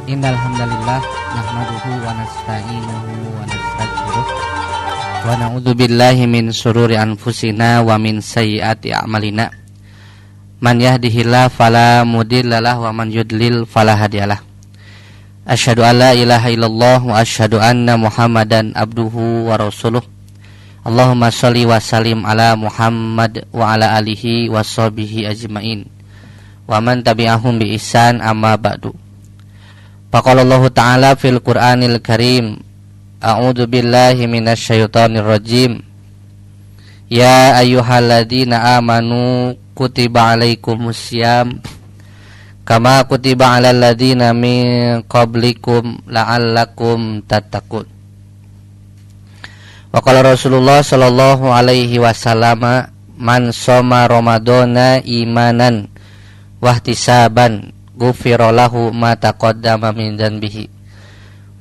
Innal hamdalillah nahmaduhu wa nasta'inuhu wa nastaghfiruh wa na'udzu billahi min shururi anfusina wa min sayyiati a'malina. Man yahdihillahu fala mudhillalah wa man yudlil fala hadiyalah. Asyhadu an la ilaha illallah wa asyhadu anna Muhammadan abduhu wa rasuluh. Allahumma shalli wa sallim ala Muhammad wa ala alihi wa sahbihi ajmain. Wa man tabi'ahum bi ihsan amma ba'du. Faqalallahu ta'ala fil Qur'anil Karim. A'udzu billahi minasyaitonir rajim. Ya ayyuhalladzina amanu kutiba alaikumusiyam kama kutiba alal ladzina min qablikum la'allakum tattaqun. Wa qala Rasulullah sallallahu alaihi wasallam man shoma ramadhana imanan wahtisaban ghufira lahu ma taqaddama min dzanbihi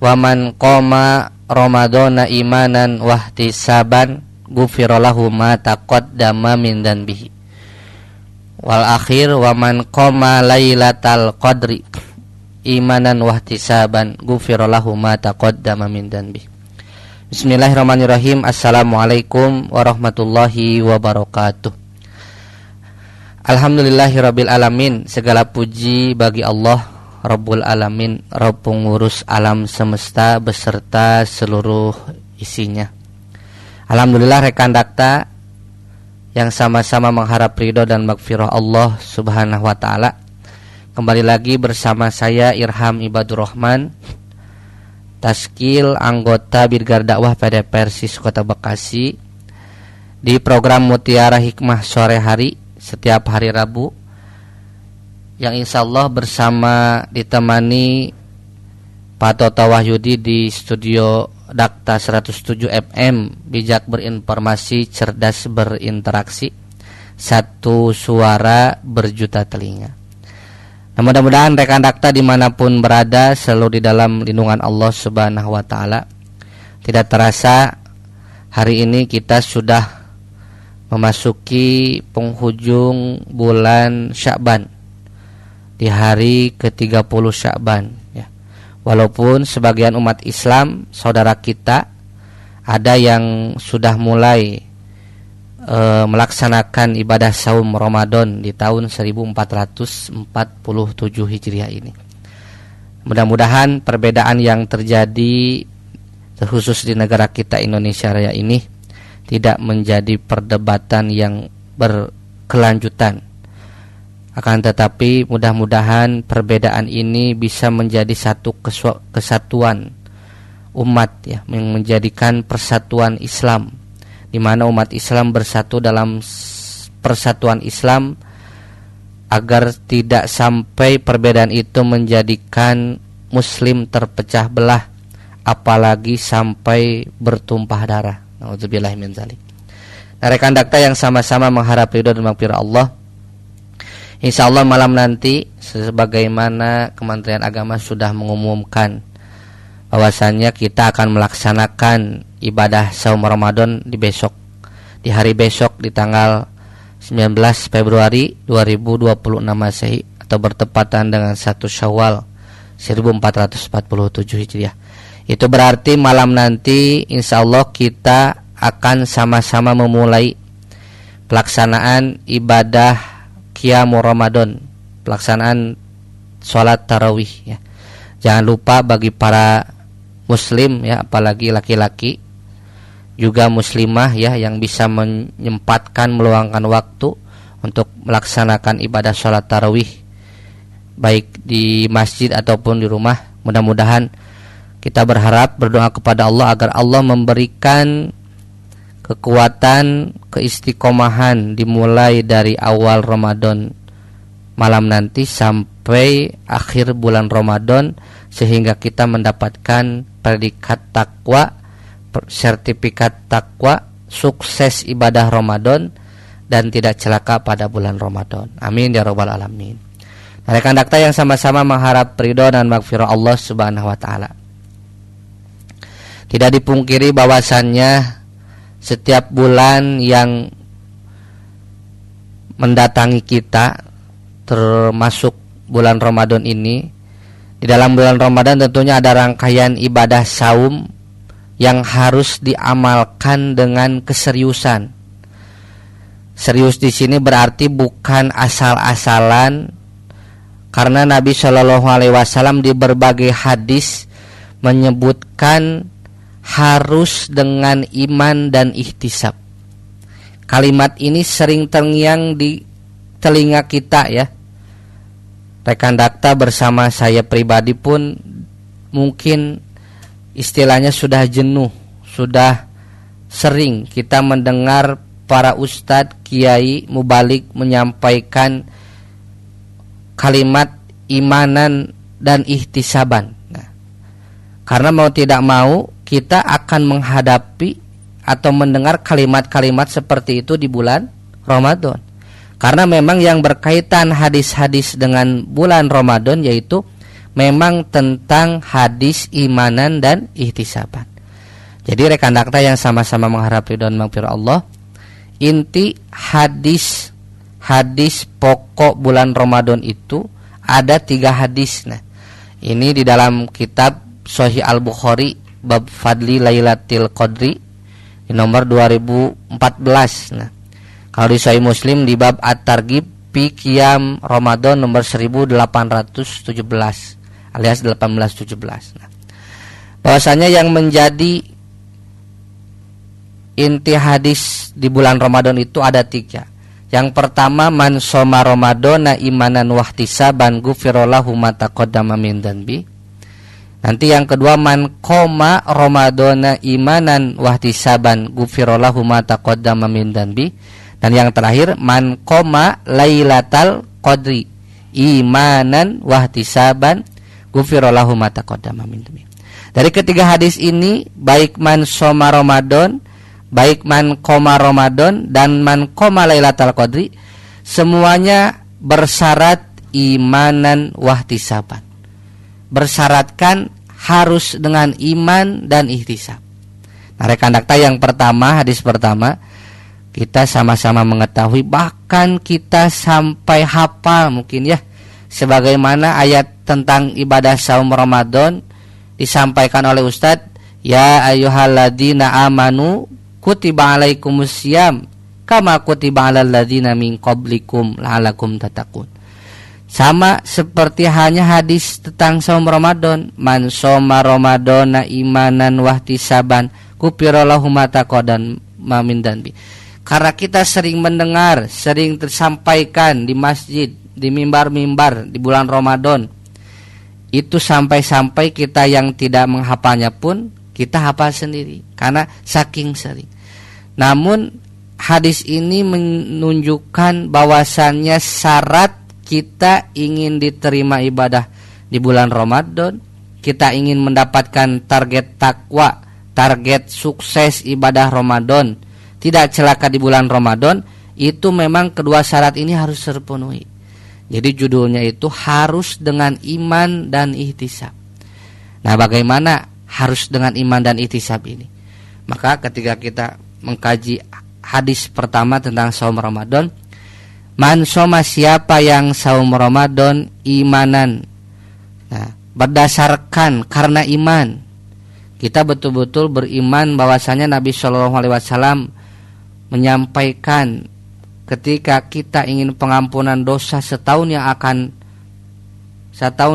wa man qama ramadhana imanan wahtisaban ghufira lahu ma taqaddama min dzanbihi wal akhir wa man qama lailatal qadri imanan wahtisaban ghufira lahu ma taqaddama min dzanbihi. Bismillahirrahmanirrahim. Assalamualaikum warahmatullahi wabarakatuh. Alhamdulillahirabbil alamin. Segala puji bagi Allah Rabbul Alamin, Rabb pengurus alam semesta beserta seluruh isinya. Alhamdulillah rekan dakta yang sama-sama mengharap ridho dan magfirah Allah Subhanahu wa taala. Kembali lagi bersama saya Irham Ibadur Rahman, Taskil anggota Birgar Dakwah PD Persis Kota Bekasi, di program Mutiara Hikmah sore hari setiap hari Rabu, yang insya Allah bersama ditemani Pak Toto Wahyudi di studio Dakta 107 FM. Bijak berinformasi, cerdas berinteraksi, satu suara berjuta telinga. Nah, mudah-mudahan rekan Dakta dimanapun berada selalu di dalam lindungan Allah Subhanahu wa taala. Tidak terasa hari ini kita sudah memasuki penghujung bulan Sya'ban, di hari ke-30 Sya'ban ya. Walaupun sebagian umat Islam saudara kita ada yang sudah mulai melaksanakan ibadah saum Ramadan di tahun 1447 Hijriah ini. Mudah-mudahan perbedaan yang terjadi terkhusus di negara kita Indonesia Raya ini tidak menjadi perdebatan yang berkelanjutan. Akan tetapi mudah-mudahan perbedaan ini bisa menjadi satu kesatuan umat ya, yang menjadikan persatuan Islam, di mana umat Islam bersatu dalam persatuan Islam, agar tidak sampai perbedaan itu menjadikan muslim terpecah belah, apalagi sampai bertumpah darah. Nauzubillahi min dzalik. Nah, rekan dakta yang sama-sama mengharap ridho dan magfirah Allah, insyaallah malam nanti sebagaimana Kementerian Agama sudah mengumumkan bahwasannya kita akan melaksanakan ibadah saum Ramadan di hari besok di tanggal 19 Februari 2026 Masehi atau bertepatan dengan 1 Syawal 1447 Hijriah. Itu berarti malam nanti insyaallah kita akan sama-sama memulai pelaksanaan ibadah Qiyamul Ramadan, pelaksanaan sholat tarawih ya. Jangan lupa bagi para muslim ya, apalagi laki-laki juga muslimah ya, yang bisa menyempatkan meluangkan waktu untuk melaksanakan ibadah sholat tarawih baik di masjid ataupun di rumah. Mudah-mudahan kita berharap, berdoa kepada Allah agar Allah memberikan kekuatan, keistiqomahan dimulai dari awal Ramadan malam nanti sampai akhir bulan Ramadan, sehingga kita mendapatkan predikat takwa, sertifikat takwa, sukses ibadah Ramadan dan tidak celaka pada bulan Ramadan. Amin ya rabbal alamin. Nah, rekan dakta yang sama-sama mengharap ridho dan magfirah Allah Subhanahu wa taala. Tidak dipungkiri bahwasannya setiap bulan yang mendatangi kita, termasuk bulan Ramadan ini, Di dalam bulan Ramadan tentunya ada rangkaian ibadah saum yang harus diamalkan dengan keseriusan. Serius di sini berarti bukan asal-asalan, karena Nabi Shallallahu Alaihi Wasallam di berbagai hadis menyebutkan harus dengan iman dan ihtisab. Kalimat ini sering terngiang di telinga kita ya. Rekan Dakta bersama saya pribadi pun mungkin istilahnya sudah jenuh, sudah sering kita mendengar para ustadz, kiai, mubalik menyampaikan kalimat imanan dan ihtisaban. Nah, karena mau tidak mau kita akan menghadapi atau mendengar kalimat-kalimat seperti itu di bulan Ramadan. Karena memang yang berkaitan hadis-hadis dengan bulan Ramadan yaitu memang tentang hadis imanan dan ihtisaban. Jadi rekan Dakta yang sama-sama mengharap ridho dan maghfirah Allah, inti hadis pokok bulan Ramadan itu ada 3 hadis. Nah, ini di dalam kitab Sahih Al-Bukhari bab Fadli Lailatul Qadri di nomor 2014. Nah, kalau di Sahih Muslim di bab At-Targhib fi Qiyam Ramadan nomor 1817 alias 1817. Nah, bahwasanya yang menjadi inti hadis di bulan Ramadan itu ada 3. Yang pertama, man shoma Ramadana imanan wahtisaban ghufira lahu ma taqaddama min dzanbi. Nanti yang kedua, man qoma Ramadana imanan wahtisaban ghufira lahu ma taqaddama min dzanbi. Dan yang terakhir, man qoma lailatal qadri imanan wahtisaban ghufira lahu ma taqaddama min dzanbi. Dari ketiga hadis ini, baik man shoma Ramadan, baik man qoma Ramadan dan man qoma lailatal qadri, semuanya bersyarat imanan wahtisaban. Bersyaratkan harus dengan iman dan ihtisab. Nah, rekan Dakta yang pertama, hadis pertama, kita sama-sama mengetahui, bahkan kita sampai hafal mungkin ya, sebagaimana ayat tentang ibadah saum Ramadan disampaikan oleh Ustadz, ya ayyuhalladzina amanu kutiba alaikumusiyam kama kutiba alal ladzina min qablikum la'allakum tattaqun. Sama seperti hanya hadis tentang saum Ramadan, man shoma ramadana imanan wahtisaban ghufira lahu ma taqaddama min dzanbi. Karena kita sering mendengar, sering tersampaikan di masjid, di mimbar-mimbar di bulan Ramadan, itu sampai-sampai kita yang tidak menghafalnya pun kita hafal sendiri karena saking sering. Namun hadis ini menunjukkan bahwasannya syarat kita ingin diterima ibadah di bulan Ramadan, kita ingin mendapatkan target takwa, target sukses ibadah Ramadan, tidak celaka di bulan Ramadan, itu memang kedua syarat ini harus terpenuhi. Jadi judulnya itu harus dengan iman dan ihtisab. Nah, bagaimana harus dengan iman dan ihtisab ini? Maka ketika kita mengkaji hadis pertama tentang saum Ramadan, man shoma, siapa yang saum Ramadan imanan, nah, berdasarkan karena iman, kita betul-betul beriman bahwasanya Nabi Shallallahu Alaihi Wasallam menyampaikan ketika kita ingin pengampunan dosa setahun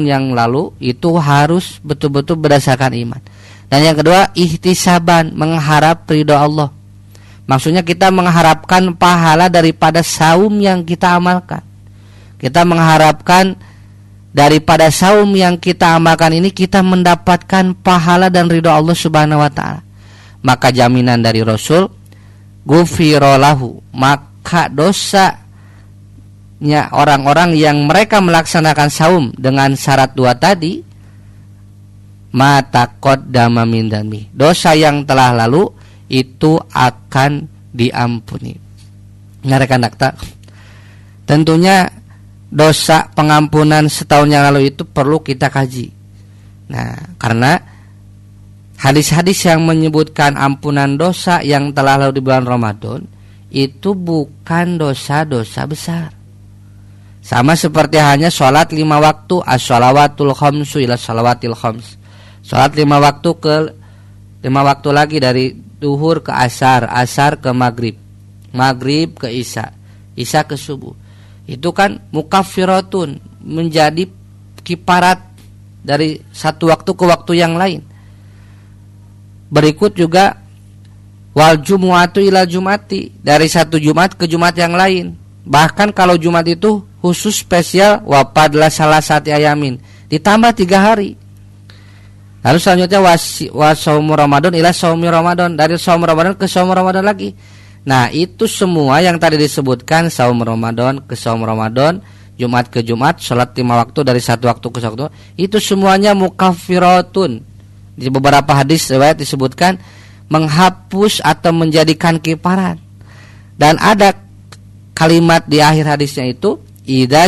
yang lalu, itu harus betul-betul berdasarkan iman. Dan yang kedua, ihtisaban, mengharap ridho Allah. Maksudnya kita mengharapkan pahala daripada saum yang kita amalkan. Kita mengharapkan daripada saum yang kita amalkan ini kita mendapatkan pahala dan ridho Allah Subhanahu wa taala. Maka jaminan dari Rasul, ghufira lahu, maka dosanya orang-orang yang mereka melaksanakan saum dengan syarat 2 tadi, ma taqaddama min dzanbi, dosa yang telah lalu itu akan diampuni. Nah, rekan Dakta, tentunya dosa pengampunan setahun yang lalu itu perlu kita kaji. Nah, karena hadis-hadis yang menyebutkan ampunan dosa yang telah lalu di bulan Ramadan itu bukan dosa-dosa besar. Sama seperti hanya sholat 5 waktu, as-shalawatul khamsu ila shalawatil khams. Sholat 5 waktu ke 5 waktu lagi, dari duhur ke asar, asar ke maghrib, maghrib ke isya, isya ke subuh. Itu kan mukaffiratun, menjadi kiparat dari satu waktu ke waktu yang lain. Berikut juga wal jumu'atu ila jumati, dari satu Jumat ke Jumat yang lain. Bahkan kalau Jumat itu khusus spesial wapadlah salah satu ayamin, ditambah 3 hari. Lalu selanjutnya wasaumu Ramadan ila saumi Ramadan, dari saum Ramadan ke saum Ramadan lagi. Nah, itu semua yang tadi disebutkan, saum Ramadan ke saum Ramadan, Jumat ke Jumat, sholat 5 waktu dari satu waktu ke satu waktu, itu semuanya mukaffiratun. Di beberapa hadis riwayat disebutkan menghapus atau menjadikan kiparat. Dan ada kalimat di akhir hadisnya itu idza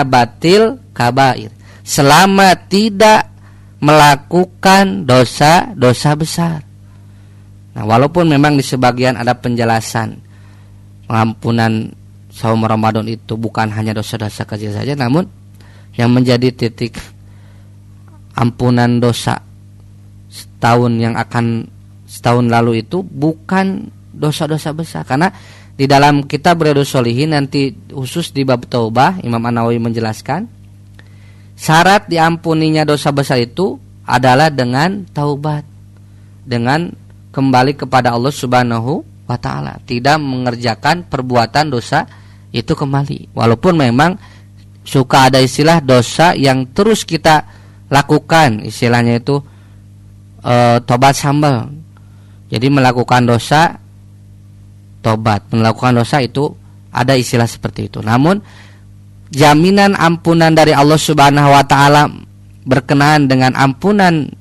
batil kabair, selama tidak melakukan dosa-dosa besar. Nah, walaupun memang di sebagian ada penjelasan pengampunan saum Ramadan itu bukan hanya dosa-dosa kecil saja, namun yang menjadi titik ampunan dosa setahun lalu itu bukan dosa-dosa besar. Karena di dalam kitab Riyadhus Shalihin nanti khusus di bab taubah, Imam An-Nawawi menjelaskan syarat diampuninya dosa besar itu adalah dengan taubat, dengan kembali kepada Allah Subhanahu wa ta'ala, tidak mengerjakan perbuatan dosa itu kembali. Walaupun memang suka ada istilah dosa yang terus kita lakukan, istilahnya itu tobat sambal. Jadi melakukan dosa tobat, melakukan dosa itu ada istilah seperti itu. Namun jaminan ampunan dari Allah Subhanahu wa ta'ala berkenaan dengan ampunan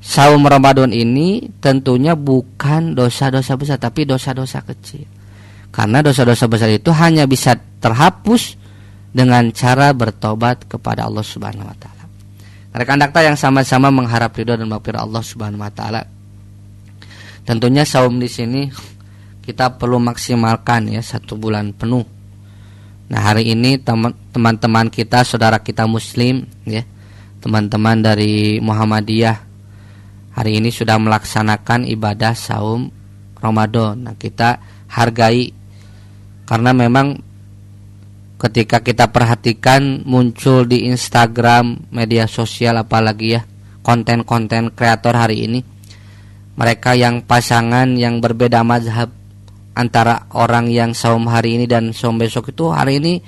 saum Ramadan ini tentunya bukan dosa-dosa besar, tapi dosa-dosa kecil. Karena dosa-dosa besar itu hanya bisa terhapus dengan cara bertobat kepada Allah Subhanahu wa ta'ala. Rekan dakta yang sama-sama mengharap ridho dan maghfirah Allah Subhanahu wa ta'ala, tentunya saum di sini kita perlu maksimalkan ya 1 bulan penuh. Nah, hari ini teman-teman kita, saudara kita muslim ya, teman-teman dari Muhammadiyah, hari ini sudah melaksanakan ibadah saum Ramadan. Nah, kita hargai, karena memang ketika kita perhatikan muncul di Instagram, media sosial, apalagi ya konten-konten kreator hari ini, mereka yang pasangan yang berbeda mazhab antara orang yang saum hari ini dan saum besok itu hari ini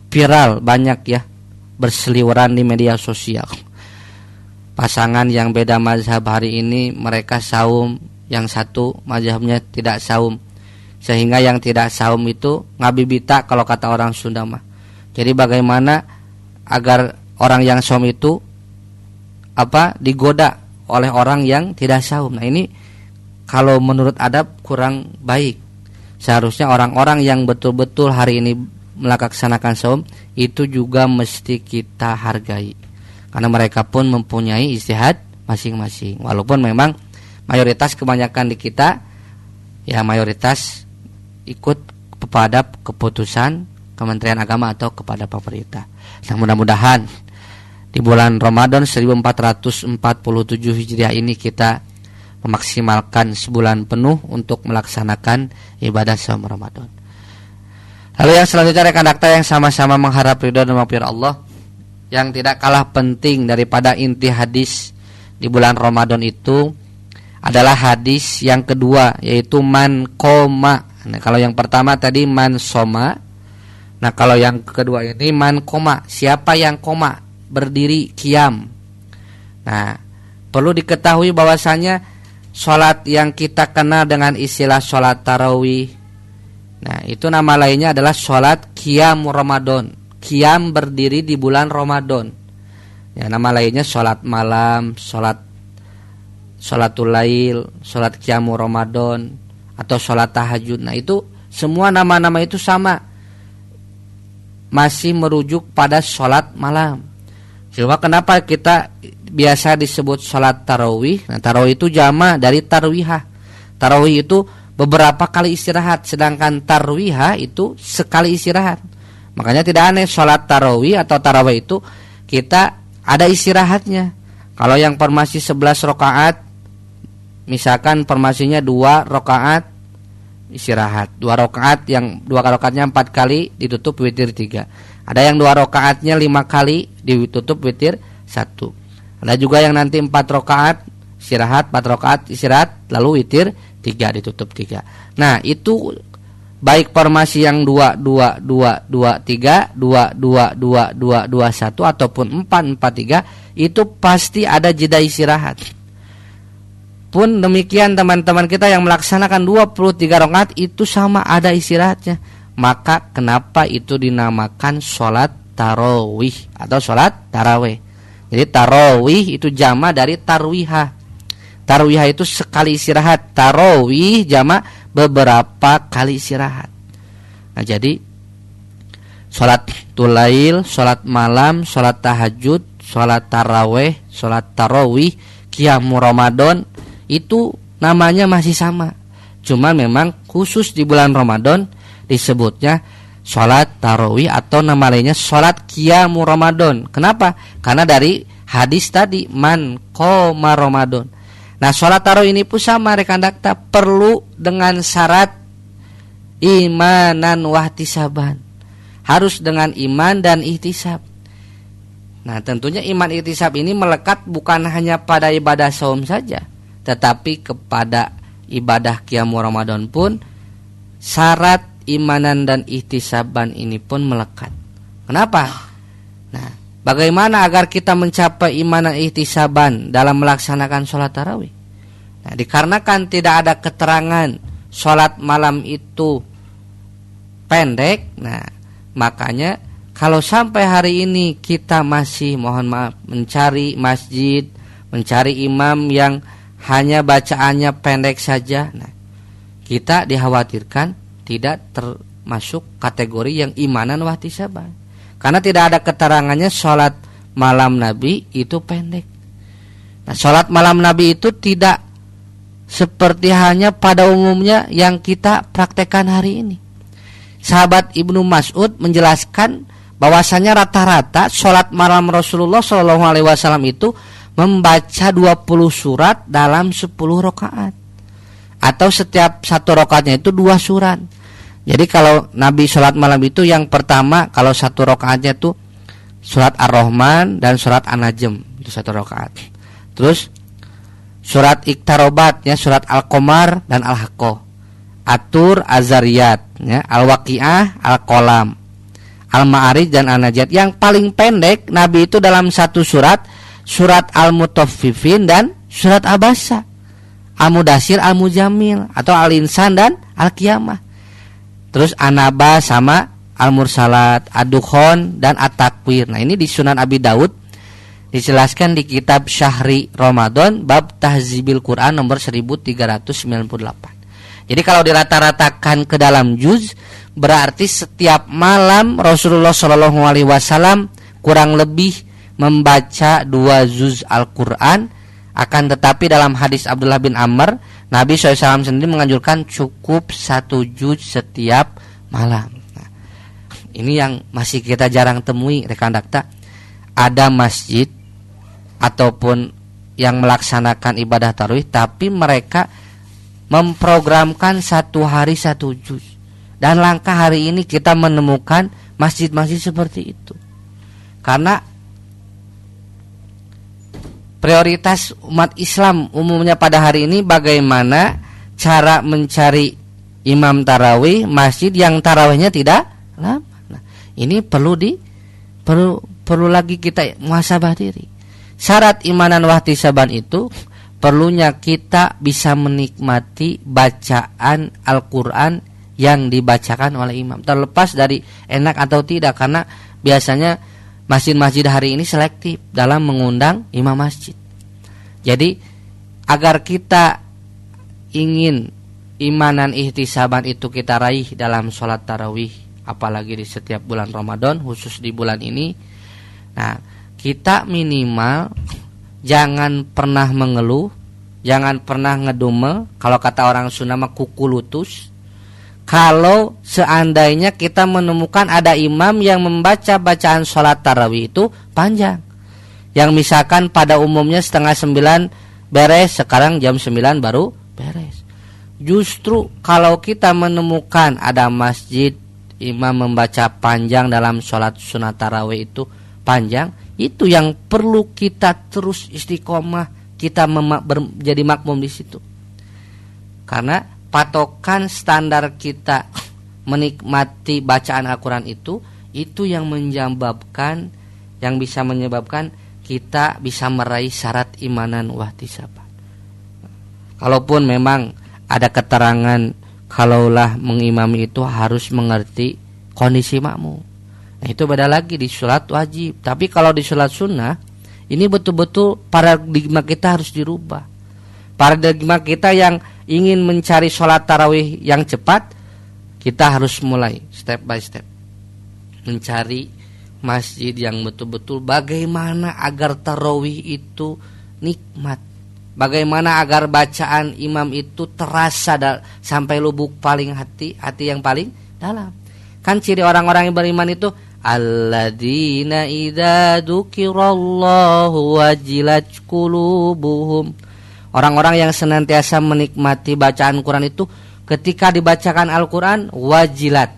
viral banyak ya, berseliweran di media sosial. Pasangan yang beda mazhab hari ini mereka saum, yang satu mazhabnya tidak saum, sehingga yang tidak saum itu ngabibita kalau kata orang Sunda mah. Jadi bagaimana agar orang yang saum itu digoda oleh orang yang tidak saum. Nah, ini kalau menurut adab kurang baik. Seharusnya orang-orang yang betul-betul hari ini melaksanakan saum itu juga mesti kita hargai, karena mereka pun mempunyai ijtihad masing-masing. Walaupun memang mayoritas kebanyakan di kita ya mayoritas ikut kepada keputusan Kementerian Agama atau kepada pemerintah. Nah, mudah-mudahan di bulan Ramadan 1447 Hijriah ini kita memaksimalkan sebulan penuh untuk melaksanakan ibadah saum Ramadan. Lalu yang selanjutnya rekan dakta yang sama-sama mengharap ridha dan maghfirah Allah, yang tidak kalah penting daripada inti hadis di bulan Ramadan itu adalah hadis yang kedua, yaitu man koma. Nah, kalau yang pertama tadi man soma, nah kalau yang kedua ini man koma, siapa yang koma, berdiri qiyam. Nah, perlu diketahui bahwasanya sholat yang kita kenal dengan istilah sholat tarawih, nah itu nama lainnya adalah sholat qiyam Ramadan, qiyam berdiri di bulan Ramadan. Ya, nama lainnya sholat malam, sholatul lail, sholat qiyam Ramadan, atau sholat tahajud. Nah, itu semua nama-nama itu sama, masih merujuk pada sholat malam. Coba kenapa kita biasa disebut sholat tarawih? Nah, tarawih itu jama dari tarwihah. Tarawih itu beberapa kali istirahat, sedangkan tarwihah itu sekali istirahat. Makanya tidak aneh sholat tarawih atau tarawih itu kita ada istirahatnya. Kalau yang formasi 11 rakaat, misalkan formasinya 2 rakaat istirahat, 2 rakaat yang 2 rakaatnya 4 kali ditutup witir 3. Ada yang 2 rakaatnya 5 kali ditutup witir 1. Ada juga yang nanti 4 rakaat istirahat, 4 rakaat istirahat lalu witir 3 ditutup 3. Nah, itu baik formasi yang 2 2 2 2 3, 2 2 2 2 2 1 ataupun 4 4 3 itu pasti ada jeda istirahat. Pun demikian teman-teman kita yang melaksanakan 23 rakaat itu sama ada istirahatnya. Maka kenapa itu dinamakan sholat tarawih atau sholat tarawih. Jadi tarawih itu jama dari tarwihah. Tarwihah itu sekali istirahat, tarawih jama beberapa kali istirahat. Nah, jadi sholat tulail, sholat malam, sholat tahajud, sholat tarawih, sholat tarawih, qiyamul Ramadan itu namanya masih sama. Cuma memang khusus di bulan Ramadan disebutnya sholat tarawih atau nama lainnya sholat qiyamul Ramadan. Kenapa? Karena dari hadis tadi man qoma Ramadan. Nah, sholat tarawih ini pun sama rekan dakta, perlu dengan syarat imanan wahtisaban. Harus dengan iman dan ihtisab. Nah, tentunya iman ihtisab ini melekat bukan hanya pada ibadah saum saja, tetapi kepada ibadah qiyamul Ramadan pun syarat imanan dan ihtisaban ini pun melekat. Kenapa? Nah, bagaimana agar kita mencapai iman dan ihtisaban dalam melaksanakan sholat tarawih? Nah, dikarenakan tidak ada keterangan sholat malam itu pendek, nah makanya kalau sampai hari ini kita masih mohon maaf mencari masjid, mencari imam yang hanya bacaannya pendek saja, nah kita dikhawatirkan tidak termasuk kategori yang imanan wahtisaban. Karena tidak ada keterangannya sholat malam Nabi itu pendek. Nah, sholat malam Nabi itu tidak seperti hanya pada umumnya yang kita praktekkan hari ini. Sahabat Ibnu Mas'ud menjelaskan bahwasanya rata-rata sholat malam Rasulullah SAW itu membaca 20 surat dalam 10 rakaat. Atau setiap satu rakaatnya itu 2 surat. Jadi kalau Nabi sholat malam itu yang pertama kalau satu rakaatnya itu surat Ar-Rahman dan surat An-Najm itu satu rakaat. Terus surat Iqtarobat ya, surat Al-Qamar dan Al-Haqqah, At-Tur, Az-Zariyat ya, Al-Waqiah, Al-Qalam, Al-Ma'arij dan An-Najat. Yang paling pendek Nabi itu dalam satu surat Al-Mutaffifin dan surat Abasa, Al-Mudassir, Al-Mujamil atau Al-Insan dan Al-Qiyamah. Terus An-Naba sama Al-Mursalat, Ad-Dukhan dan At-Takwir. Nah, ini di Sunan Abi Daud dijelaskan di kitab Syahri Ramadan bab Tahzibil Quran nomor 1398. Jadi kalau dirata-ratakan ke dalam juz, berarti setiap malam Rasulullah SAW kurang lebih membaca 2 juz Al-Quran. Akan tetapi dalam hadis Abdullah bin Amr, Nabi SAW sendiri menganjurkan cukup 1 juz setiap malam. Nah, ini yang masih kita jarang temui rekan dakta. Ada masjid ataupun yang melaksanakan ibadah tarawih tapi mereka memprogramkan 1 hari 1 juz. Dan langkah hari ini kita menemukan masjid-masjid seperti itu. Karena prioritas umat Islam umumnya pada hari ini bagaimana cara mencari imam tarawih masjid yang tarawihnya tidak lama. Nah, ini perlu lagi kita muhasabah diri. Syarat imanan wahtisaban itu perlunya kita bisa menikmati bacaan Al-Quran yang dibacakan oleh imam, terlepas dari enak atau tidak, karena biasanya masjid-masjid hari ini selektif dalam mengundang imam masjid. Jadi agar kita ingin imanan ihtisaban itu kita raih dalam sholat tarawih, apalagi di setiap bulan Ramadan, khusus di bulan ini. Nah, kita minimal jangan pernah mengeluh, jangan pernah ngedumel. Kalau kata orang Sunda mah kuku lutus. kalau seandainya kita menemukan ada imam yang membaca bacaan sholat tarawih itu panjang, yang misalkan pada umumnya 8:30 beres, sekarang jam 9 baru beres. Justru kalau kita menemukan ada masjid imam membaca panjang dalam sholat sunat tarawih itu panjang, itu yang perlu kita terus istiqomah, kita jadi makmum di situ. Karena patokan standar kita menikmati bacaan Al-Quran itu yang menyebabkan, yang bisa menyebabkan kita bisa meraih syarat imanan wahtisaban. Kalaupun memang ada keterangan kalaulah mengimami itu harus mengerti kondisi makmum. Nah, itu beda lagi di sholat wajib. Tapi kalau di sholat sunnah, ini betul-betul paradigma kita harus dirubah. Paradigma kita yang ingin mencari sholat tarawih yang cepat, kita harus mulai step by step mencari masjid yang betul-betul bagaimana agar tarawih itu nikmat, bagaimana agar bacaan imam itu terasa sampai lubuk paling hati yang paling dalam. Kan ciri orang-orang yang beriman itu alladzina idza dzukirallahu wajilat qulubuhum. Orang-orang yang senantiasa menikmati bacaan Quran itu ketika dibacakan Al-Quran wajilat,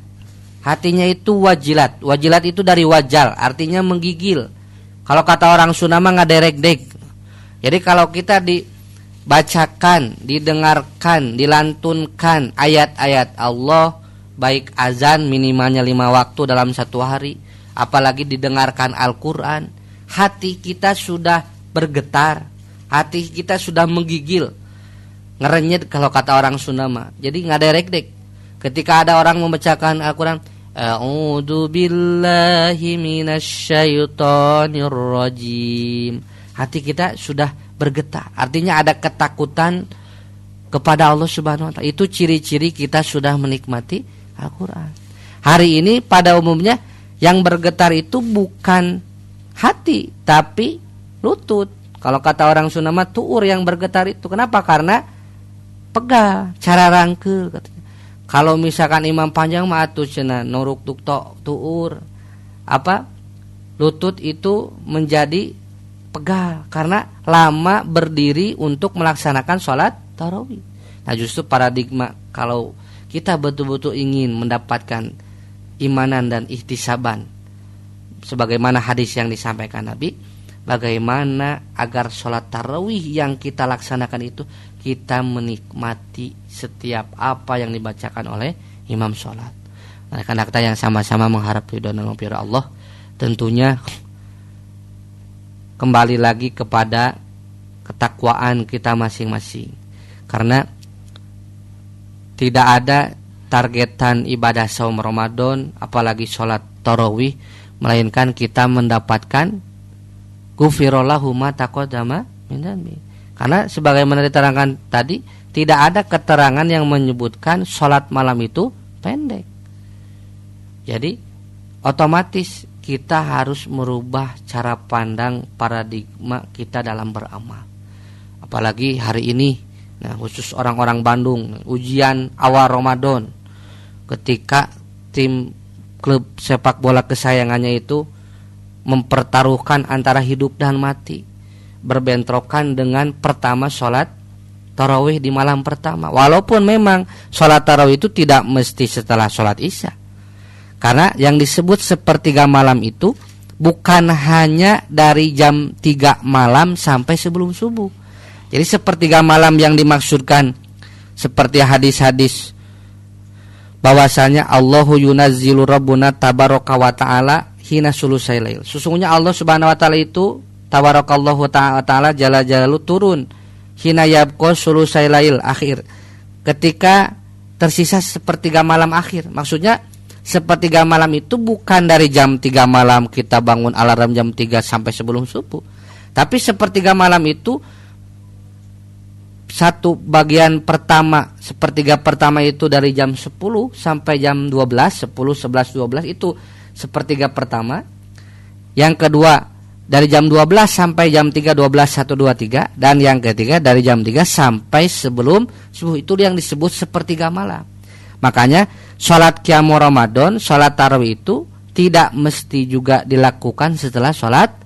hatinya itu wajilat. Wajilat itu dari wajal, artinya menggigil. Kalau kata orang Sunda mah ngaderek-dek. Jadi kalau kita dibacakan, didengarkan, dilantunkan ayat-ayat Allah, baik azan minimalnya 5 waktu dalam 1 hari, apalagi didengarkan Al-Quran, hati kita sudah bergetar, hati kita sudah menggigil, ngerenyet kalau kata orang Sunda mah. Jadi ngaderek-dek. Ketika ada orang membacakan Al-Quran, a'udzu billahi minasyaitonir rajim, hati kita sudah bergetar, artinya ada ketakutan kepada Allah Subhanahu wa taala. Itu ciri-ciri kita sudah menikmati Al-Quran. Hari ini pada umumnya yang bergetar itu bukan hati tapi lutut. Kalau kata orang Sunda mah tuur yang bergetar itu. Kenapa? Karena pegal, cara rangkeul katanya. Kalau misalkan imam panjang mah atuh cenah nuruk tuk tuur. Lutut itu menjadi pegal karena lama berdiri untuk melaksanakan sholat tarawih. Nah, justru paradigma kalau kita betul-betul ingin mendapatkan imanan dan ihtisaban sebagaimana hadis yang disampaikan Nabi, bagaimana agar sholat tarawih yang kita laksanakan itu kita menikmati setiap apa yang dibacakan oleh imam sholat. Nah, karena kita yang sama-sama mengharap ridho dan maghfirah Allah, tentunya kembali lagi kepada ketakwaan kita masing-masing. Karena tidak ada targetan ibadah saum Ramadan apalagi sholat tarawih melainkan kita mendapatkan ghufirallahu ma taqaddama min dzambi. Karena sebagaimana diterangkan tadi, tidak ada keterangan yang menyebutkan sholat malam itu pendek. Jadi otomatis kita harus merubah cara pandang paradigma kita dalam beramal. Apalagi hari ini, nah khusus orang-orang Bandung, ujian awal Ramadan, ketika tim klub sepak bola kesayangannya itu mempertaruhkan antara hidup dan mati, berbentrokan dengan pertama sholat tarawih di malam pertama. Walaupun memang sholat tarawih itu tidak mesti setelah sholat isya, karena yang disebut sepertiga malam itu bukan hanya dari jam 3 malam sampai sebelum subuh. Jadi sepertiga malam yang dimaksudkan seperti hadis-hadis bahwasanya Allahu yunazzilu rabbuna tabaraka wa ta'ala hina sulusai lail. Sesungguhnya Allah Subhanahu wa taala itu tabarakallahu ta'ala jalla jalalu turun hina yabqa sulusai lail akhir, ketika tersisa sepertiga malam akhir. Maksudnya sepertiga malam itu bukan dari jam 3 malam kita bangun alarm jam 3 sampai sebelum subuh, tapi sepertiga malam itu satu bagian pertama, sepertiga pertama itu dari jam 10 sampai jam 12, 10, 11, 12 itu sepertiga pertama. Yang kedua dari jam 12 sampai jam 3, 12, 1, 2, 3. Dan yang ketiga dari jam 3 sampai sebelum subuh, itu yang disebut sepertiga malam. Makanya sholat qiyamul Ramadan, sholat tarawih itu tidak mesti juga dilakukan setelah sholat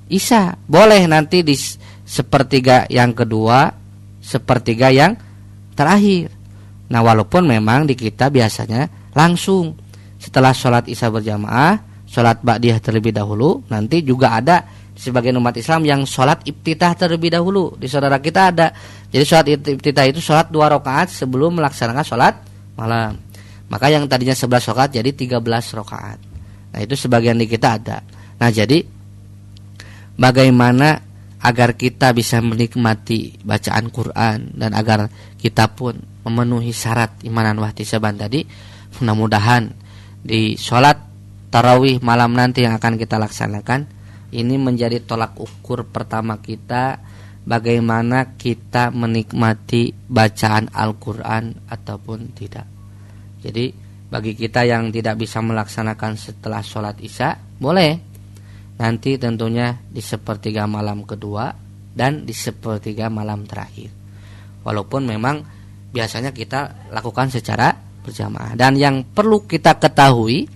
Isya. Boleh nanti di sepertiga yang kedua, sepertiga yang terakhir. Nah, walaupun memang di kita biasanya langsung setelah sholat Isya berjamaah, sholat ba'diyah terlebih dahulu. Nanti juga ada sebagian umat Islam yang sholat iftitah terlebih dahulu. Di saudara kita ada. Jadi sholat iftitah itu sholat 2 rakaat sebelum melaksanakan sholat malam. Maka yang tadinya 11 rakaat jadi 13 rakaat. Nah, itu sebagian di kita ada. Nah, jadi bagaimana agar kita bisa menikmati bacaan Quran dan agar kita pun memenuhi syarat imanan wahtisaban tadi, mudah-mudahan di sholat tarawih malam nanti yang akan kita laksanakan ini menjadi tolak ukur pertama kita bagaimana kita menikmati bacaan Al-Quran ataupun tidak. Jadi bagi kita yang tidak bisa melaksanakan setelah sholat Isya, boleh nanti tentunya di sepertiga malam kedua dan di sepertiga malam terakhir. Walaupun memang biasanya kita lakukan secara berjamaah. Dan yang perlu kita ketahui,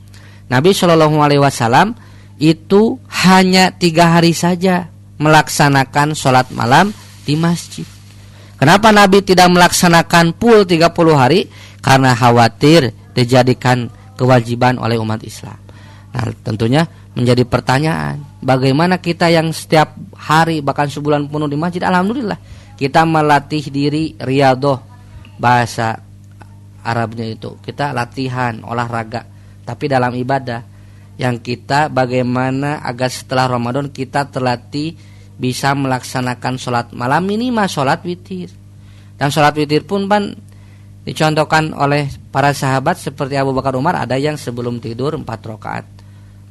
Nabi SAW itu hanya 3 hari saja melaksanakan sholat malam di masjid. Kenapa Nabi tidak melaksanakan full 30 hari? Karena khawatir dijadikan kewajiban oleh umat Islam. Nah, tentunya menjadi pertanyaan, bagaimana kita yang setiap hari bahkan sebulan penuh di masjid? Alhamdulillah kita melatih diri riyadhah, bahasa Arabnya itu kita latihan olahraga. Tapi dalam ibadah yang kita bagaimana agar setelah Ramadan kita terlatih bisa melaksanakan sholat malam minimal sholat witir. Dan sholat witir pun dicontohkan oleh para sahabat seperti Abu Bakar Umar, ada yang sebelum tidur 4 rakaat.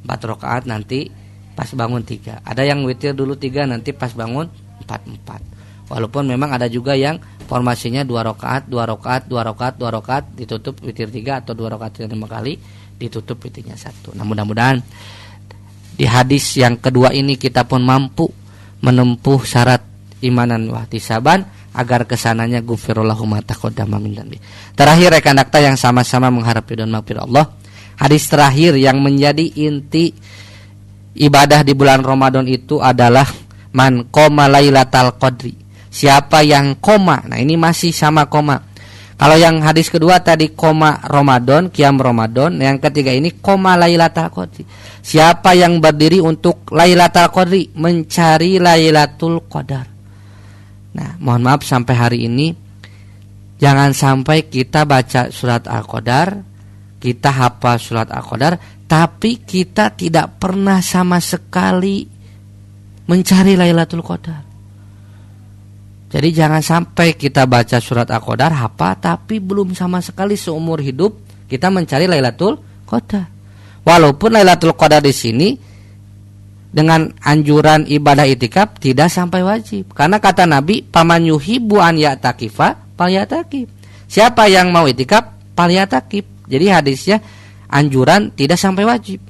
4 rakaat nanti pas bangun 3. Ada yang witir dulu 3 nanti pas bangun 4. Walaupun memang ada juga yang formasinya 2 rakaat, 2 rakaat, 2 rakaat, 2 rakaat ditutup witir 3 atau 2 rakaat 5 kali ditutup witirnya 1. Nah, mudah-mudahan di hadis yang kedua ini kita pun mampu menempuh syarat imanan wahtisaban agar kesananya gufirullahu ma taqaddama min dzambi. Terakhir rekan dakta yang sama-sama mengharap ridho dan maghfirah Allah, hadis terakhir yang menjadi inti ibadah di bulan Ramadan itu adalah man qoma lailatal qadri. Siapa yang qoma, nah ini masih sama qoma. Kalau yang hadis kedua tadi qoma Ramadan, qiyam Ramadan, yang ketiga ini qoma lailatal qadri. Siapa yang berdiri untuk lailatul qadri, mencari lailatul qadar. Nah, mohon maaf sampai hari ini jangan sampai kita baca surat Al-Qadar, kita hafal surat Al-Qadar, tapi kita tidak pernah sama sekali mencari Lailatul Qadar. Jadi jangan sampai kita baca surat Al-Qadar hafal tapi belum sama sekali seumur hidup kita mencari Lailatul Qadar. Walaupun Lailatul Qadar di sini dengan anjuran ibadah itikaf tidak sampai wajib. Karena kata Nabi, paman yuhibbu an ya'takifa falyatakif. Siapa yang mau itikaf falyatakif. Jadi hadisnya anjuran tidak sampai wajib.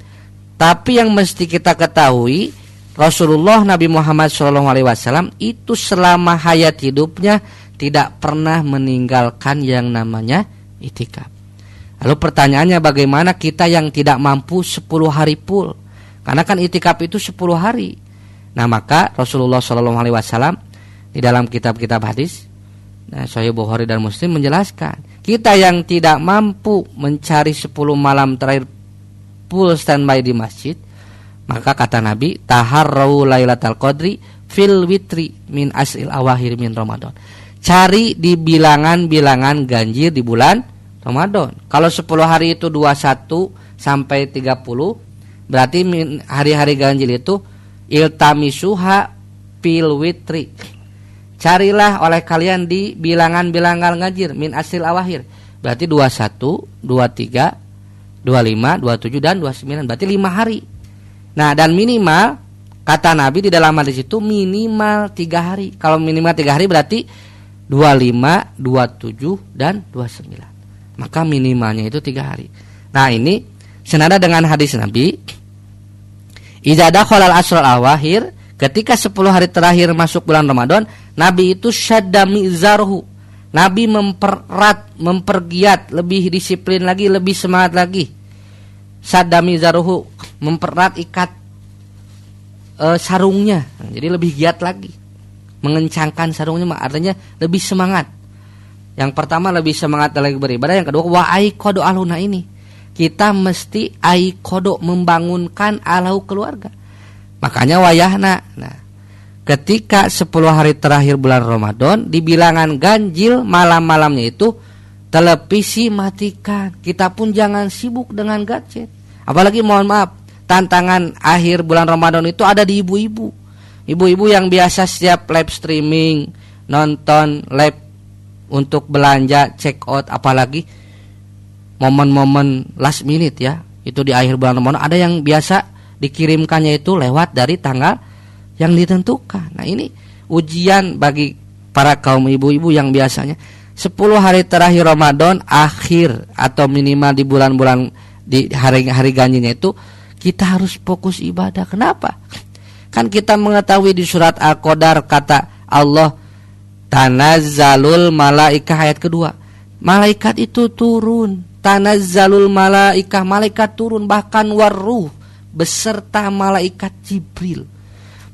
Tapi yang mesti kita ketahui, Rasulullah Nabi Muhammad SAW itu selama hayat hidupnya tidak pernah meninggalkan yang namanya itikaf. Lalu pertanyaannya, bagaimana kita yang tidak mampu 10 hari full? Karena kan itikaf itu 10 hari. Nah, maka Rasulullah SAW di dalam kitab-kitab hadis, Sahih Bukhari dan Muslim menjelaskan, kita yang tidak mampu mencari 10 malam terakhir full standby di masjid, maka kata Nabi, taharrau lailatal qadri fil witri min asil awahir min Ramadan. Cari di bilangan-bilangan ganjil di bulan Ramadan. Kalau 10 hari itu 21 sampai 30, berarti hari-hari ganjil itu iltamisuha fil witri. Carilah oleh kalian di bilangan-bilangan ganjil min asil awahir. Berarti 21, 23, 25, 27 dan 29. Berarti 5 hari. Nah, dan minimal kata Nabi di dalam hadis itu minimal 3 hari. Kalau minimal 3 hari berarti 25, 27 dan 29. Maka minimalnya itu 3 hari. Nah, ini senada dengan hadis Nabi, idza dakhalal asrul awahir, ketika 10 hari terakhir masuk bulan Ramadan, Nabi itu syadda mizarhu, Nabi mempererat, mempergiat, lebih disiplin lagi, lebih semangat lagi. Sadami zaruhu, mempererat ikat sarungnya. Jadi lebih giat lagi. Mengencangkan sarungnya artinya lebih semangat. Yang pertama lebih semangat lagi beribadah, yang kedua wa aiqadu aluna ini. Kita mesti aiqadu membangunkan alau keluarga. Makanya wayahna. Nah, ketika 10 hari terakhir bulan Ramadan, di bilangan ganjil malam-malamnya itu televisi matikan. Kita pun jangan sibuk dengan gadget. Apalagi mohon maaf, tantangan akhir bulan Ramadan itu ada di ibu-ibu. Ibu-ibu yang biasa setiap live streaming, nonton live untuk belanja, check out, apalagi momen-momen last minute ya. Itu di akhir bulan Ramadan ada yang biasa dikirimkannya itu lewat dari tanggal yang ditentukan. Nah, ini ujian bagi para kaum ibu-ibu yang biasanya 10 hari terakhir Ramadan akhir atau minimal di bulan-bulan di hari-hari ganjilnya itu kita harus fokus ibadah. Kenapa? Kan kita mengetahui di surat Al-Qadar kata Allah tanazzalul malaikah ayat kedua. Malaikat itu turun. Tanazzalul malaikah, malaikat turun, bahkan waruh beserta malaikat Jibril.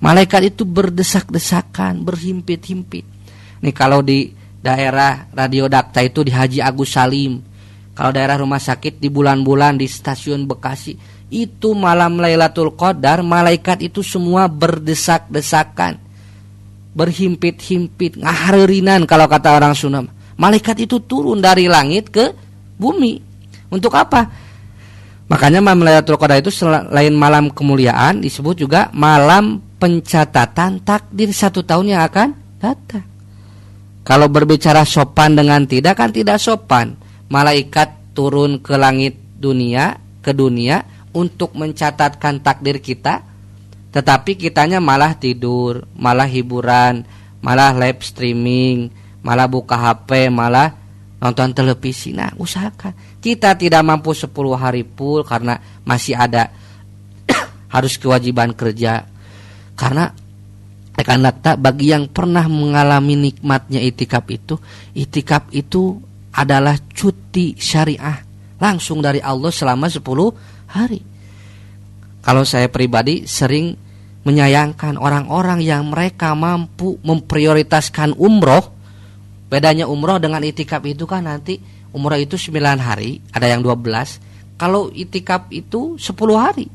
Malaikat itu berdesak-desakan, berhimpit-himpit. Nih kalau di daerah Radio Dakta itu di Haji Agus Salim, kalau daerah rumah sakit di bulan-bulan di stasiun Bekasi, itu malam Lailatul Qadar malaikat itu semua berdesak-desakan, berhimpit-himpit, ngaharirinan kalau kata orang Sunda. Malaikat itu turun dari langit ke bumi. Untuk apa? Makanya malam Lailatul Qadar itu selain malam kemuliaan disebut juga malam pencatatan takdir 1 tahun yang akan datang. Kalau berbicara sopan dengan tidak, kan tidak sopan. Malaikat turun ke langit dunia, ke dunia untuk mencatatkan takdir kita, tetapi kitanya malah tidur, malah hiburan, malah live streaming, malah buka HP, malah nonton televisi. Nah, usahakan. Kita tidak mampu 10 hari full karena masih ada harus kewajiban kerja. Karena akan datang bagi yang pernah mengalami nikmatnya itikaf itu adalah cuti syariah langsung dari Allah selama 10 hari. Kalau saya pribadi sering menyayangkan orang-orang yang mereka mampu memprioritaskan umroh. Bedanya umroh dengan itikaf itu kan nanti umroh itu 9 hari, ada yang 12. Kalau itikaf itu 10 hari.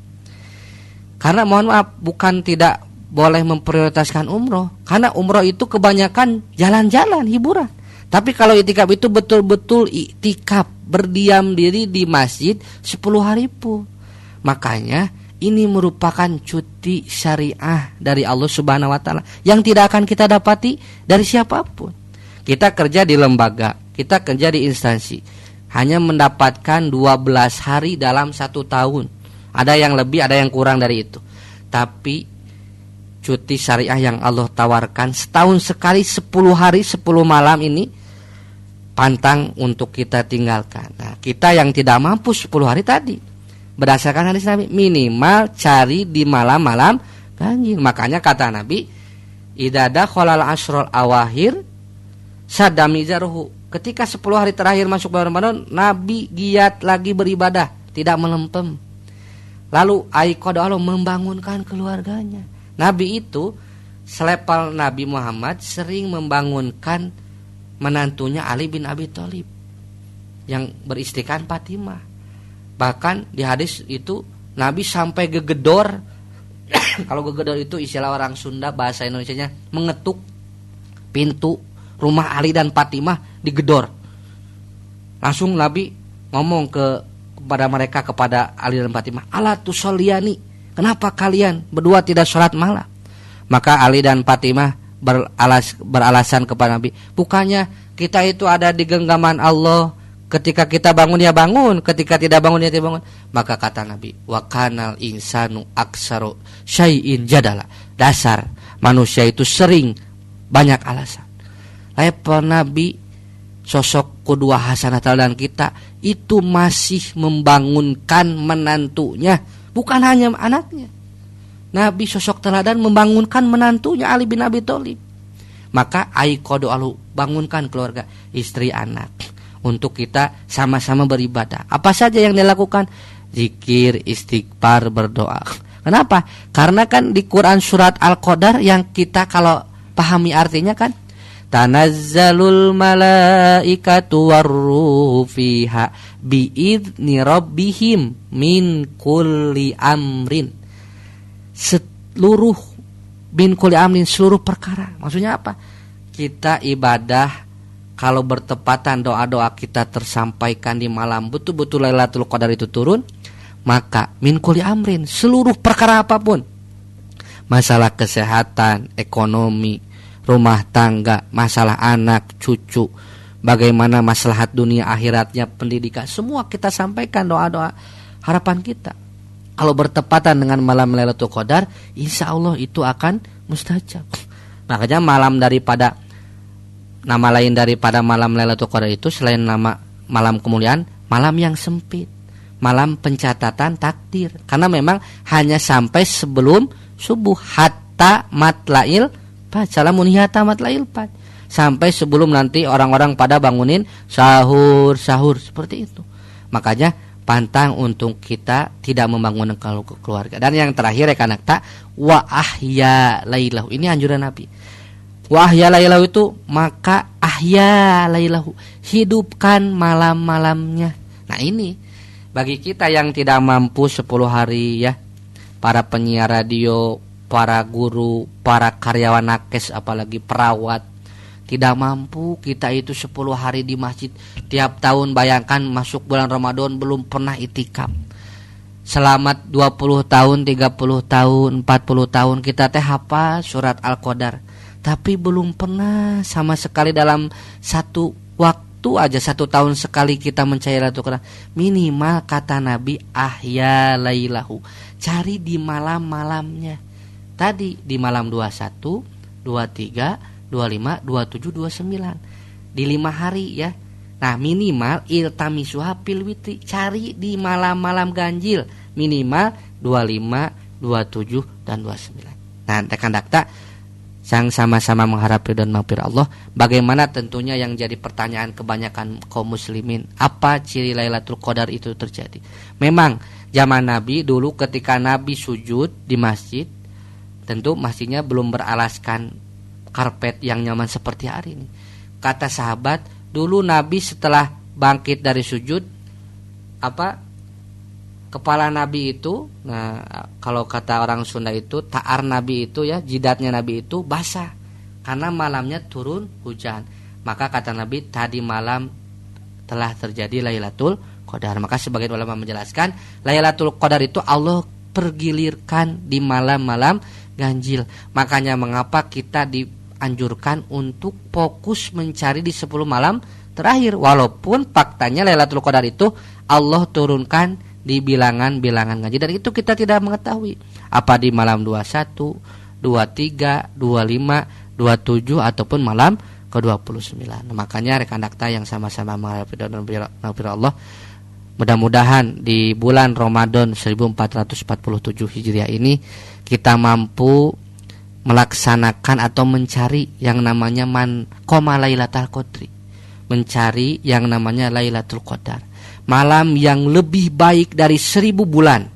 Karena mohon maaf, bukan tidak boleh memprioritaskan umroh. Karena umroh itu kebanyakan jalan-jalan, hiburan. Tapi kalau itikaf itu betul-betul itikaf, berdiam diri di masjid 10 hari pun. Makanya ini merupakan cuti syariah dari Allah Subhanahu wa taala yang tidak akan kita dapati dari siapapun. Kita kerja di lembaga, kita kerja di instansi, hanya mendapatkan 12 hari dalam 1 tahun. Ada yang lebih, ada yang kurang dari itu. Tapi cuti syariah yang Allah tawarkan setahun sekali 10 hari 10 malam ini pantang untuk kita tinggalkan. Nah, kita yang tidak mampu 10 hari tadi, berdasarkan hadis Nabi, minimal cari di malam-malam ganjil. Makanya kata Nabi, idza dakhalal ashrul awahir sadami zaruhu. Ketika 10 hari terakhir masuk bulan Ramadan, Nabi giat lagi beribadah, tidak melempem. Lalu aiqadu Allah membangunkan keluarganya. Nabi itu selepal Nabi Muhammad sering membangunkan menantunya Ali bin Abi Thalib yang beristrikan Fatimah. Bahkan di hadis itu Nabi sampai gegedor. Kalau gegedor itu istilah orang Sunda, bahasa Indonesianya mengetuk pintu rumah Ali dan Fatimah, digedor. Langsung Nabi ngomong kepada mereka, kepada Ali dan Fatimah, ala tusoliani, kenapa kalian berdua tidak sholat malam? Maka Ali dan Fatimah beralasan kepada Nabi, bukannya kita itu ada di genggaman Allah, ketika kita bangun ya bangun, ketika tidak bangun ya tidak bangun. Maka kata Nabi, wa kanal insanu aksaru syai'in jadala, dasar manusia itu sering banyak alasan. Level Nabi, sosok qudwah hasanah teladan kita, itu masih membangunkan menantunya, bukan hanya anaknya. Nabi sosok teladan membangunkan menantunya Ali bin Abi Thalib. Maka aiqadu alu, bangunkan keluarga, istri, anak, untuk kita sama-sama beribadah. Apa saja yang dilakukan? Zikir, istighfar, berdoa. Kenapa? Karena kan di Quran surat Al-Qadar yang kita kalau pahami artinya kan, tanazzalul malaikatu warruhu fiha biidzni rabbihim min kulli amrin. Seluruh bin kulli amrin, seluruh perkara. Maksudnya apa? Kita ibadah, kalau bertepatan doa-doa kita tersampaikan di malam betul-betul Lailatul Qadar itu turun, maka min kulli amrin, seluruh perkara apapun, masalah kesehatan, ekonomi, rumah tangga, masalah anak, cucu, bagaimana maslahat dunia akhiratnya, pendidikan, semua kita sampaikan doa-doa harapan kita. Kalau bertepatan dengan malam Lailatul Qadar, insya Allah itu akan mustajab. Makanya nama lain daripada malam Lailatul Qadar itu, selain nama malam kemuliaan, malam yang sempit, malam pencatatan takdir. Karena memang hanya sampai sebelum subuh, hatta matlail fajr, salamun hiya matlail fajr, sampai sebelum nanti orang-orang pada bangunin sahur seperti itu. Makanya pantang untuk kita tidak membangun keluarga. Dan yang terakhir rekan akta, wa ahya lailahu, ini anjuran Nabi. Wa ahya lailahu itu, maka ahya lailahu, hidupkan malam-malamnya. Nah ini bagi kita yang tidak mampu 10 hari ya, para penyiar radio, para guru, para karyawan nakes, apalagi perawat, tidak mampu kita itu 10 hari di masjid tiap tahun. Bayangkan masuk bulan Ramadan belum pernah itikaf. Selamat 20 tahun, 30 tahun, 40 tahun kita teh hafal surat Al-Qadar, tapi belum pernah sama sekali dalam satu waktu aja, 1 tahun sekali kita mencari Lailatul Qadar. Minimal kata Nabi, ahya lailahu, cari di malam-malamnya. Tadi di malam 21, 23, 25, 27, 29, di 5 hari ya. Nah minimal iltamisuha fil witri, cari di malam-malam ganjil, minimal 25, 27, dan 29. Nah rekan dakta, sang sama-sama mengharap ridho dan maghfirah Allah. Bagaimana tentunya yang jadi pertanyaan kebanyakan kaum muslimin, apa ciri Lailatul Qadar itu terjadi? Memang zaman Nabi dulu ketika Nabi sujud di masjid, tentu masjidnya belum beralaskan karpet yang nyaman seperti hari ini. Kata sahabat, dulu Nabi setelah bangkit dari sujud, kepala Nabi itu, nah kalau kata orang Sunda itu taar Nabi itu ya, jidatnya Nabi itu basah karena malamnya turun hujan. Maka kata Nabi, tadi malam telah terjadi Lailatul Qadar. Maka sebagian ulama menjelaskan, Lailatul Qadar itu Allah pergilirkan di malam-malam ganjil. Makanya mengapa kita dianjurkan untuk fokus mencari di 10 malam terakhir, walaupun faktanya Lailatul Qadar itu Allah turunkan di bilangan-bilangan ganjil, dan itu kita tidak mengetahui apa di malam 21, 23, 25, 27 ataupun malam ke-29. Makanya rekan dakta yang sama-sama mengharap Allah, mudah-mudahan di bulan Ramadan 1447 Hijriah ini kita mampu melaksanakan atau mencari yang namanya qoma Lailatul Qadri, mencari yang namanya Lailatul Qadar, malam yang lebih baik dari 1000 bulan.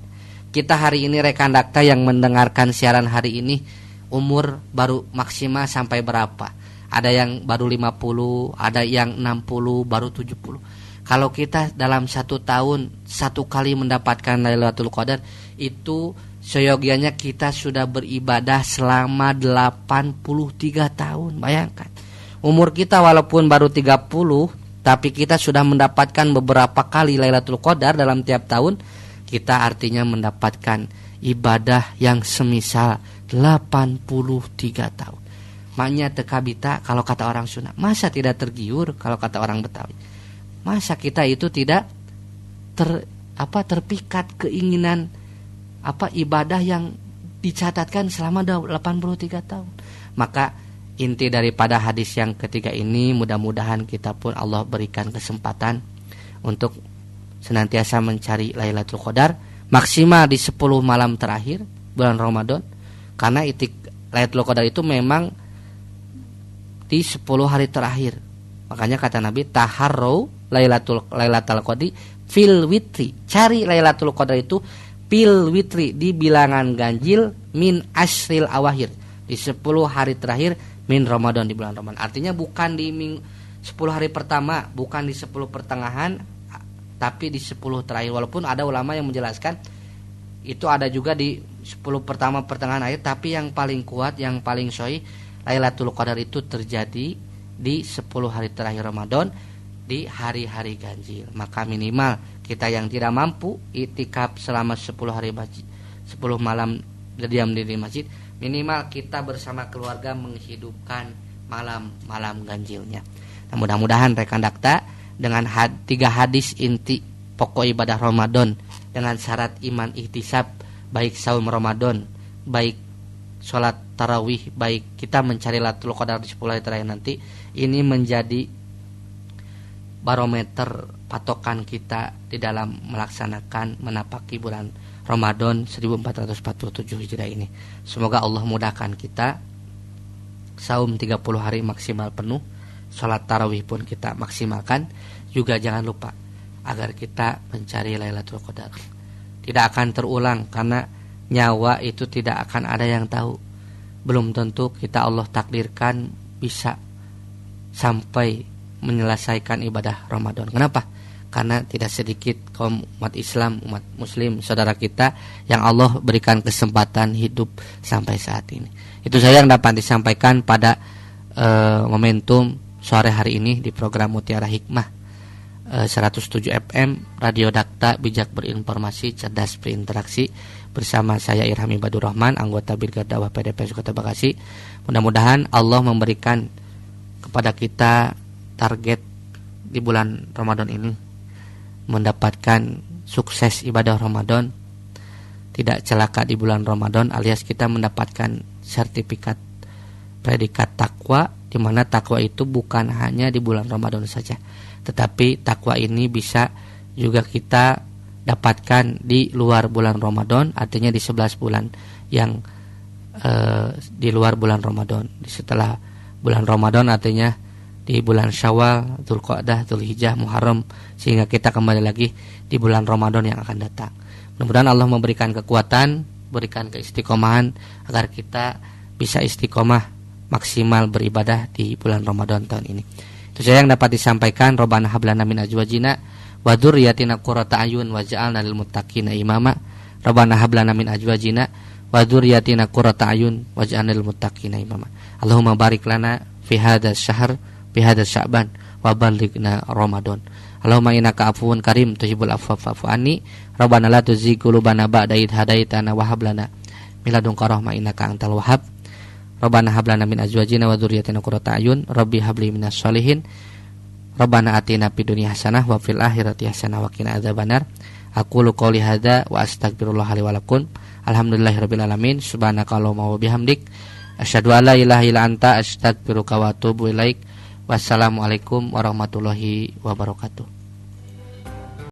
Kita hari ini rekan dakta yang mendengarkan siaran hari ini umur baru maksimal sampai berapa? Ada yang baru 50, ada yang 60, baru 70. Kalau kita dalam 1 tahun 1 kali mendapatkan Lailatul Qadar, itu seyogianya kita sudah beribadah selama 83 tahun. Bayangkan, umur kita walaupun baru 30, tapi kita sudah mendapatkan beberapa kali Lailatul Qadar dalam tiap tahun. Kita artinya mendapatkan ibadah yang semisal 83 tahun. Maknya tekabita kalau kata orang Sunda, masa tidak tergiur kalau kata orang Betawi. Masa kita itu tidak terpikat keinginan ibadah yang dicatatkan selama 83 tahun. Maka inti daripada hadis yang ketiga ini, mudah-mudahan kita pun Allah berikan kesempatan untuk senantiasa mencari Lailatul Qadar maksimal di 10 malam terakhir bulan Ramadan. Karena Lailatul Qadar itu memang di 10 hari terakhir. Makanya kata Nabi, taharrau lailatul qadri fil witri. Cari Lailatul Qadar itu fil witri, di bilangan ganjil min asril awahir, di 10 hari terakhir min Ramadan, di bulan Ramadan. Artinya bukan di 10 hari pertama, bukan di 10 pertengahan, tapi di 10 terakhir. Walaupun ada ulama yang menjelaskan itu ada juga di 10 pertama pertengahan akhir, tapi yang paling kuat, yang paling sahih, Lailatul Qadar itu terjadi di 10 hari terakhir Ramadan, di hari-hari ganjil. Maka minimal kita yang tidak mampu iktikaf selama 10 hari masjid, 10 malam diam di masjid, minimal kita bersama keluarga menghidupkan malam-malam ganjilnya. Nah, mudah-mudahan rekan dakta dengan 3 hadis inti pokok ibadah Ramadan dengan syarat iman ihtisab, baik saum Ramadan, baik sholat tarawih, baik kita mencari Lailatul Qadar di 10 hari terakhir nanti, ini menjadi barometer patokan kita di dalam melaksanakan menapaki bulan Ramadan 1447 Hijriah ini. Semoga Allah mudahkan kita saum 30 hari maksimal penuh, sholat tarawih pun kita maksimalkan. Juga jangan lupa agar kita mencari Lailatul Qadar. Tidak akan terulang, karena nyawa itu tidak akan ada yang tahu. Belum tentu kita Allah takdirkan bisa sampai menyelesaikan ibadah Ramadan. Kenapa? Karena tidak sedikit kaum umat Islam, umat Muslim, saudara kita yang Allah berikan kesempatan hidup sampai saat ini. Itu saja yang dapat disampaikan pada momentum sore hari ini di program Mutiara Hikmah 107 FM Radio Dakta, bijak berinformasi, cerdas berinteraksi, bersama saya Irham Ibadur Rahman, anggota Brigade Dakwah PDP Kota Bekasi. Mudah-mudahan Allah memberikan kepada kita target di bulan Ramadan ini, mendapatkan sukses ibadah Ramadan, tidak celaka di bulan Ramadan, alias kita mendapatkan sertifikat predikat takwa, di mana takwa itu bukan hanya di bulan Ramadan saja, tetapi takwa ini bisa juga kita dapatkan di luar bulan Ramadan, artinya di 11 bulan yang di luar bulan Ramadan. Setelah bulan Ramadan artinya di bulan Syawal, Dzulqa'dah, Dzulhijjah, Muharram, sehingga kita kembali lagi di bulan Ramadan yang akan datang. Mudah-mudahan Allah memberikan kekuatan, berikan keistiqomahan agar kita bisa istiqomah maksimal beribadah di bulan Ramadan tahun ini. Itu saja yang dapat disampaikan. Rabbana hab lana min azwajina wa dzurriyyatina qurrata a'yun waj'alna lil muttaqina imama. Rabbana hab lana min azwajina wa dzurriyyatina qurrata a'yun waj'alna lil muttaqina imama. Allahumma barik lana fi hadzal syahr, fi hadzal sya'ban wa ballighna Ramadan. Allahumma innaka afuwun karim tuhibbul afwa fa'fu anni. Rabbana la tuzigh qulubana ba'da idh hadaitana wa hab lana min ladunka rahmah innaka antal wahhab. Rabbana hab lana min azwajina wa dzurriyyatina qurrata a'yun. Rabbi habli minas sholihin. Rabbana atina fid dunya hasanah wa fil akhirati hasanah wa qina adzabannar. Aqulu qouli hadza wa astaghfirullah li wa lakum. Alhamdulillahirabbil alamin. Subhanakallahumma wa bihamdik asyhadu an la ilaha illa anta astaghfiruka wa atubu ilaik. Wassalamualaikum warahmatullahi wabarakatuh.